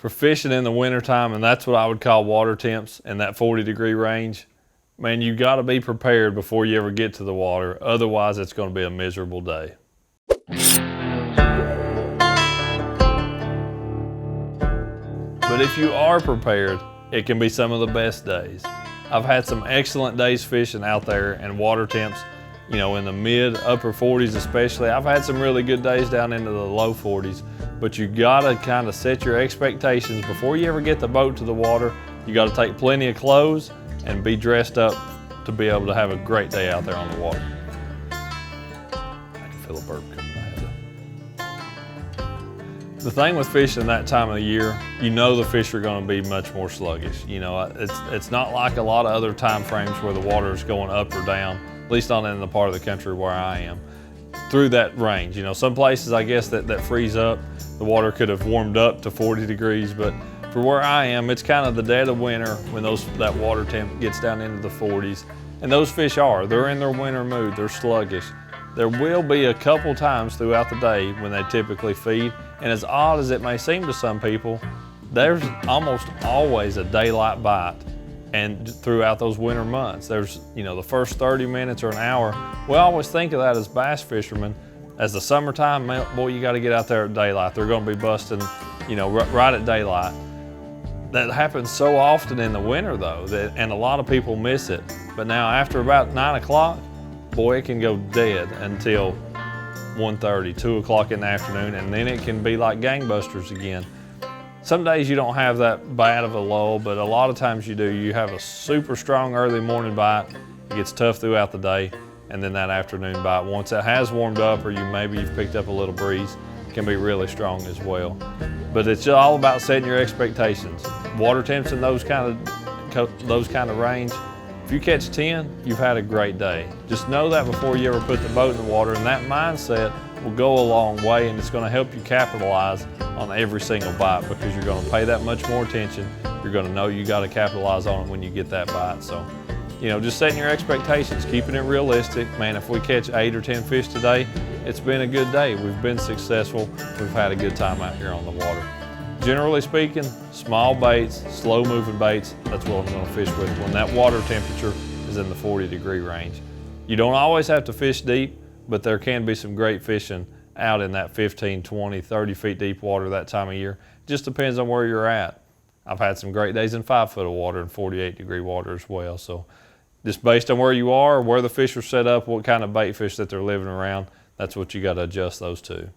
For fishing in the wintertime, and that's what I would call water temps in that 40-degree range, man, you got to be prepared before you ever get to the water. Otherwise, it's going to be a miserable day. But if you are prepared, it can be some of the best days. I've had some excellent days fishing out there and water temps, you know, in the mid, upper 40s especially. I've had some really good days down into the low 40s, but you gotta kind of set your expectations before you ever get the boat to the water. You gotta take plenty of clothes and be dressed up to be able to have a great day out there on the water. I can feel a burp coming ahead. The thing with fishing that time of the year, you know the fish are gonna be much more sluggish. You know, it's not like a lot of other time frames where the water is going up or down, at least not in the part of the country where I am, through that range. You know, some places I guess that freeze up, the water could have warmed up to 40 degrees, but for where I am, it's kind of the dead of winter when that water temp gets down into the 40s. And those fish they're in their winter mood, they're sluggish. There will be a couple times throughout the day when they typically feed, and as odd as it may seem to some people, there's almost always a daylight bite. And throughout those winter months, there's, you know, the first 30 minutes or an hour. We always think of that as bass fishermen. As the summertime, boy, you gotta get out there at daylight. They're gonna be busting, you know, right at daylight. That happens so often in the winter though, and a lot of people miss it. But now after about 9 o'clock, boy, it can go dead until 1:30, 2 o'clock in the afternoon, and then it can be like gangbusters again. Some days you don't have that bad of a lull, but a lot of times you do. You have a super strong early morning bite. It gets tough throughout the day, and then that afternoon bite, once it has warmed up or you've picked up a little breeze, can be really strong as well. But it's all about setting your expectations. Water temps in those kind of range, if you catch 10, you've had a great day. Just know that before you ever put the boat in the water, and that mindset will go a long way, and it's going to help you capitalize on every single bite because you're going to pay that much more attention. You're going to know you got to capitalize on it when you get that bite. So, you know, just setting your expectations, keeping it realistic. Man, if we catch 8 or 10 fish today, it's been a good day. We've been successful. We've had a good time out here on the water. Generally speaking, small baits, slow moving baits, that's what I'm going to fish with when that water temperature is in the 40-degree range. You don't always have to fish deep, but there can be some great fishing out in that 15, 20, 30 feet deep water that time of year. Just depends on where you're at. I've had some great days in 5 foot of water and 48-degree water as well. So just based on where you are, where the fish are set up, what kind of bait fish that they're living around, that's what you got to adjust those to.